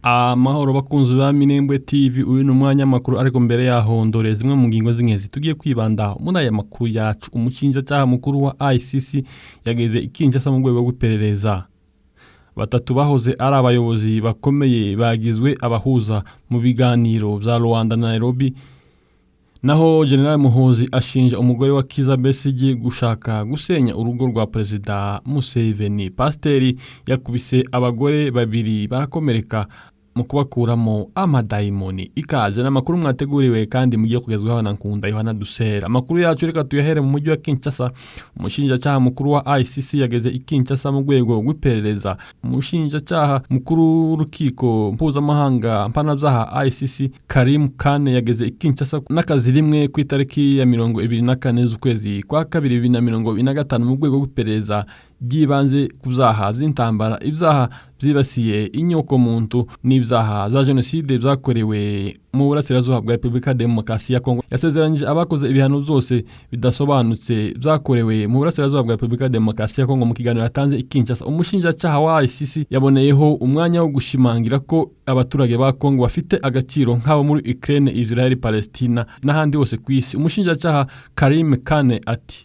Amahoro bakunzi ba Minembwe TV, uyu ni umwanya makuru ariko mbere yaho ndore zimwe mu ngingo z'ingenzi tugiye kwibandaho muri aya makuru yacu. Umushinjacyaha mukuru wa ICC yageze i Kinshasa mu rwego rw'iperereza. Batatu bahoze ari abayobozi bakomeye bagizwe abahuza mu biganiro bya Rwanda na Nairobi. Naho General Muhoozi ashinja umugore wa Kizza Besigye gushaka gusenya urugo rwa Perezida Museveni. Pasiteri yakubise abagore babiri barakomereka mu kubakuramo amadayimoni. Ikaze n'amakuru mwateguriwe kandi mugiye kugezwaho na Nkunda Yohana Dusera. Amakuru yacu reka tuyahere mu mujyi wa Kinshasa. Umushinjacyaha mukuru wa ICC yageze i Kinshasa mu rwego rw'iperereza. Umushinjacyaha mukuru w'urukiko mpuzamahanga mpanabyaha ICC Karim Khan yageze i Kinshasa n'akazi rimwe ku itariki ya 24 z'ukwezi kwa 2025 mu rwego rw'iperereza byibanze ku byaha by'intambara, ibyaha byibasiye inyoko muntu n'ibyaha za jenoside byakorewe mu burasirazuba bwa Repubulika Demokarasi ya Kongo. Yasezeranyije abakoze ibihano byose bidasobanutse byakorewe mu burasirazuba bwa Repubulika Demokarasi ya Kongo. Mu kiganiro yatanze i Kinshasa, umushinjacyaha wa ICC yaboneyeho umwanya wo gushimangira ko abaturage ba Kongo bafite agaciro nk'abo muri Ukraine, Israel, Palestina n'ahandi hose ku isi. Umushinjacyaha Karim Khan ati: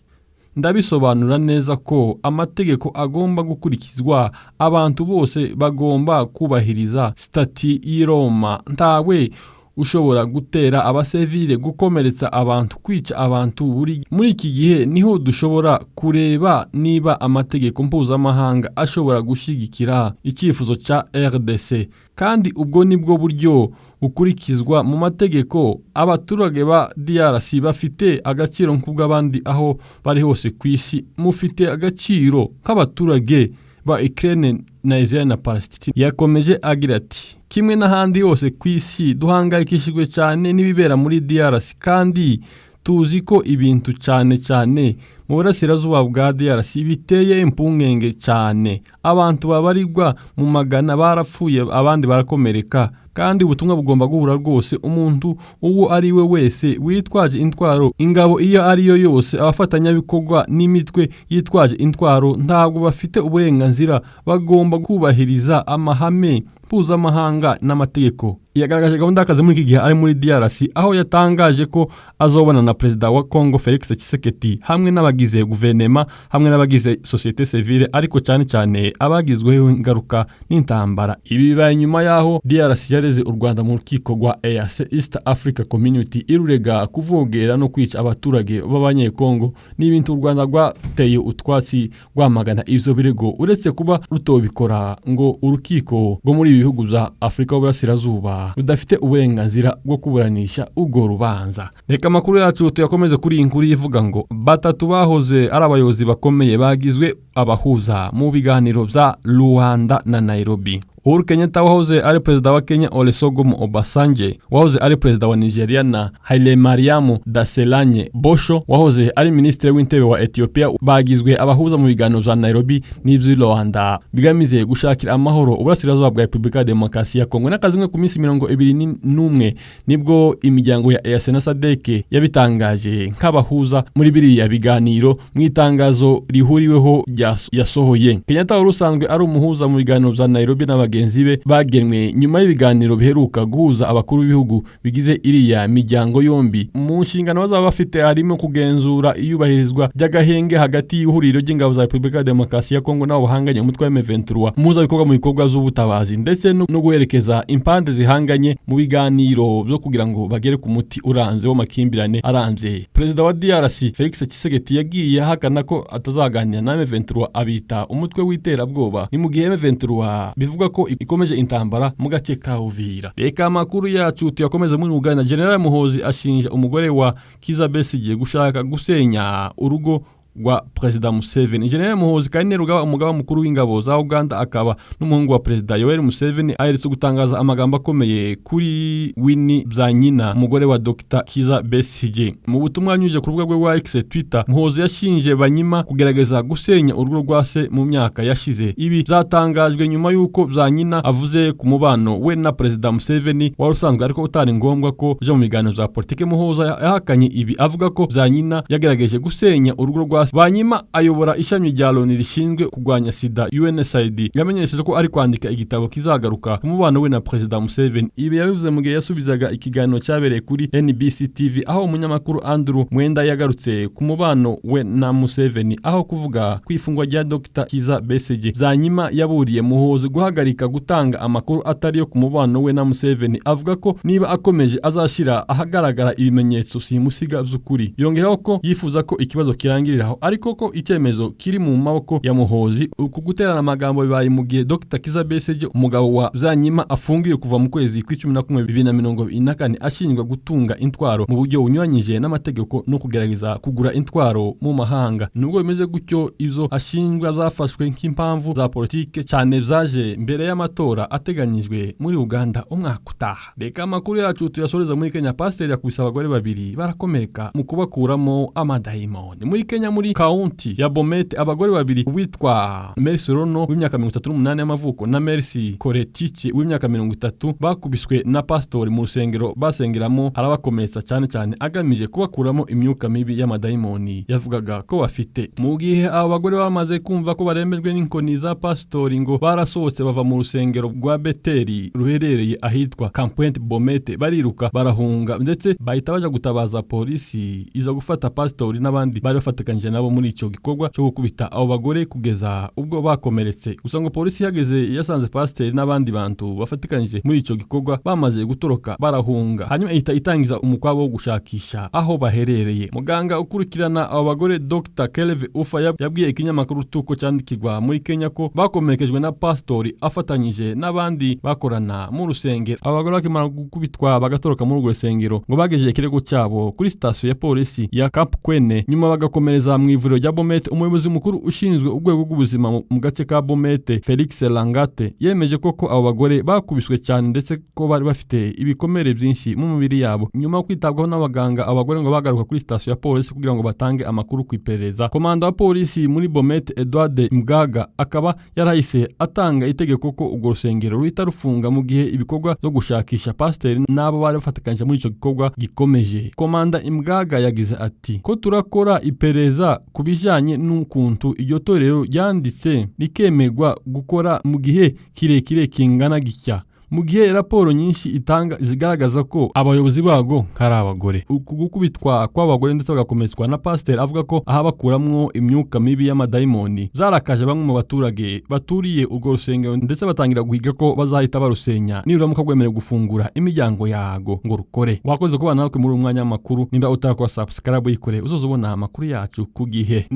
ndabisobanura neza ko amategeko agomba gukurikizwa, abantu bose bagomba kubahiriza stati y'Iroma, ntawe ushobora gutera abasivile, gukomeretsa abantu, kwica abantu. Muri iki gihe niho dushobora kureba niba amategeko mpuzamahanga ashobora gushyigikira icyifuzo cya RDC, kandi ubwo nibwo buryo ukurikizwa mu mategeko. Abaturage ba DRC bafite agaciro nk'ubw'abandi aho bari hose ku isi. Mufite agaciro nk'abaturage ba Ukraine na Israel na Palestina. Yakomeje agira ati: kimwe n'ahandi hose ku isi duhangayikishijwe cyane n'ibibera muri DRC, kandi tuzi ko ibintu cyane mu burasirazuba bwa DRC biteye impungenge cyane. Abantu babarirwa mu magana barapfuye, abandi barakomereka, kandi ubutumwa bugomba guhura rwose. Umuntu uwo ari we wese witwaje intwaro, ingabo iyo ari yo yose, abafatanyabikorwa n'imitwe yitwaje intwaro ntabwo bafite uburenganzira, bagomba kubahiriza amahame mpuzamahanga n'amategeko. Yagaragaje gahunda y'akazi muri iki gihe ari muri DRC, aho yatangaje ko azobana na Perezida wa Kongo Felix Tshisekedi hamwe n'abagize guverinoma hamwe n'abagize societe civile, ariko cyane abagizweho ingaruka n'intambara. Ibi bibaye nyuma yaho DRC yareze u Rwanda mu rukiko rwa EAC, East Africa Community, irurega kuvogera no kwica abaturage b'abanyekongo. N'ibintu u Rwanda rwateye utwatsi rwamagana ivyo birego, uretse kuba rutobikora ngo urukiko rwo muri ibihugu bya Afrika y'Uburasirazuba rudafite uburenganzira bwo kuburanisha ubwo rubanza. Reka amakuru yacu tuyakomeze kuri iyi nkuru ivuga ngo batatu bahoze ari abayobozi bakomeye bagizwe abahuza mu biganiro bya Rwanda na Nairobi. Uhuru Kenyatta wahoze ari perezida wa Kenya, Olusegun Obasanjo wahoze ari perezida wa Nigeria, na Haile Mariam Desalegn Bosho wahoze ari minisitiri w'intebe wa Ethiopia bagizwe abahuza mu biganiro bya Nairobi n'iby'i Rwanda bigamize gushakira amahoro uburasirazuba bwa Repubulika Demokarasi ya Kongo. N'akazi imwe ku minsi 21 nibwo imiryango ya EAC na SADC yabitangaje nk'abahuza muri biriya biganiro mu itangazo rihuriweho yasohoye. Kenyatta wari usanzwe ari umuhuza mu biganiro bya Nairobi n'abagenzi be bagenwe nyuma y'ibiganiro biheruka guhuza abakuru b'ibihugu bigize iriya miryango yombi. Mu nshingano bazaba bafite harimo kugenzura iyubahirizwa ry'agahenge hagati y'ihuriro ry'ingabo za Repubulika Demokarasi ya Kongo n'abo bahanganye umutwe wa M23 muza bikorwa mu bikorwa z'ubutabazi, ndetse no guherekeza impande zihanganye mu biganiro byo kugira ngo bagere ku muti uranze w'amakimbirane aranze. Perezida wa DRC Felix Tshisekedi yagiye ahakana ko atazaganira na M23, abita umutwe w'iterabwoba. Ni mu gihe M23 bivuga ko ikomeje intambara mu gace ka Uvira. Reka amakuru yacu tuyakomeze muri Uganda. General Muhoozi ashinja umugore wa Kizza Besigye gushaka gusenya urugo rwa Perezida Museveni. General Muhoozi Kainerugaba, umugaba mukuru w'ingabo za Uganda akaba n'umuhungu wa Perezida Yoweri Museveni, aherutse gutangaza amagambo akomeye kuri Winnie Byanyina, umugore wa Dr. Kizza Besigye. Mu butumwa yanyujije ku rubuga rwe rwa X Twitter, Muhoozi yashinje Banyima kugerageza gusenya urugo rwa se mu myaka yashize. Ibi byatangajwe nyuma y'uko Byanyina avuze ku mubano we na Perezida Museveni wari usanzwe ariko utari ngombwa ko byo mu biganiro za politike. Muhoozi yahakanye ibi avuga ko Byanyina yagerageje gusenya urugo rwa Rwasa Banyima ayobora ishami rya Loni rishinzwe kurwanya sida UNSAID yamenyesheje ko ari kwandika igitabo kizagaruka ku mubano we na President Museveni. Ibi yabivuze mu gihe yasubizaga ikiganiro cyabereye kuri NBC TV aho umunyamakuru Andrew Mwenda yagarutse ku mubano we na Museveni aho kuvuga kwifungwa rya Dr. Kiza Besigye. Banyima yaburiye Muhoozi guhagarika gutanga amakuru atari yo ku mubano we na Museveni, avuga ko niba akomeje azashira ahagaragara ibimenyetso simusiga by'ukuri. Yongeraho ko yifuza ko ikibazo kirangiriraho ariko ko icyemezo kiri mu maboko ya Muhoozi. Uku guterana amagambo bibaye mu gihe Dr. Kiza Besigye umugabo wa Banyima afungiye kuva mu kwezi kwa 11/2024 ashinjwa gutunga intwaro mu buryo bunyuranyije n'amategeko no kugerageza kugura intwaro mu mahanga. Nubwo bimeze gutyo, izo ashinjwa zafashwe nk'impamvu za politike cyane zaje mbere y'amatora ateganyijwe muri Uganda umwaka utaha. Reka amakuru yacu tuyasoreza muri Kenya. Pasiteri yakubise abagore babiri barakomereka mu kubakuramo amadayimoni. Muri Kenya muri kaunti ya Bomet abagore babiri witwa Mercy Rono w'imyaka 38 y'amavuko na Mercy Koretiche w'imyaka 30 bakubiswe na pastori mu rusengero basengeramo, arabakomeretsa cyane agamije kubakuramo imyuka mibi y'amadayimoni yavugaga ko bafite. Mu gihe abo bagore bamaze kumva ko baremejwe n'inkoni za pastori ngo barasohotse bava mu rusengero rwa Beteli ruherereye ahitwa Campoint Bomet, bariruka barahunga ndetse bahita baja gutabaza polisi iza gufata pastori n'abandi bari bafatikanyije nabo muri icyo gikorwa cyo gukubita abo bagore kugeza ubwo bakomeretse. Gusa ngo polisi yageze yasanze pastori n'abandi bantu bafatikanyije muri icyo gikorwa bamaze gutoroka barahunga, hanyuma ihita itangiza umukwabo wo gushakisha aho baherereye. Muganga ukurikirana abo bagore Dr. Kelve Ufa yabwiye ikinyamakuru Tuko cyandikirwa muri Kenya ko bakomerekejwe na pastori afatanyije n'abandi bakorana mu rusengero. Abo bagore bakimara gukubitwa bagatoroka muri urwo rusengero ngo bagejeje ikirego cyabo kuri sitasiyo ya polisi ya Camp Kwene, nyuma bagakomereza mu ivuriro rya Bomet. Umuyobozi mukuru ushinzwe urwego rw'ubuzima mu gace ka Bomet Felix Langate yemeje ko abo bagore bakubiswe cyane ndetse ko bari bafite ibikomere byinshi mu mubiri yabo. Nyuma yo kwitabwaho n'abaganga, abagore ngo bagaruka kuri sitasiyo ya polisi kugira ngo batange amakuru ku iperereza. Komanda wa polisi muri Bomet Edward Mgaga akaba yarahise atanga itegeko ko urwo rusengero ruhita rufunga mu gihe ibikorwa byo gushakisha pasiteri n'abo bari bafatikanyije muri icyo gikorwa gikomeje. Komanda Mgaga yagize ati ko turakora iperereza ku bijyanye n'ukuntu iryo torero ryanditse rikemerwa gukora mu gihe kirekire kingana gitya, mu gihe raporo nyinshi itanga zigaragaza ko abayobozi bago hari abagore. Uku gukubitwa kw'abagore ndetse bagakomezwa na pasiteri avuga ko aha bakuramwo imyuka mibi y'amadayimoni zarakaje bamwe mu baturage baturiye urwo rusengero ndetse batangira guhiga ko bazahita barusenya niburamuka rwemerewe gufungura imiryango yago ngo rukore. Wakoze kubana natwe muri umwanya w'amakuru. Nimba utakora subscribe yikore uzozubona amakuru yacu ku gihe.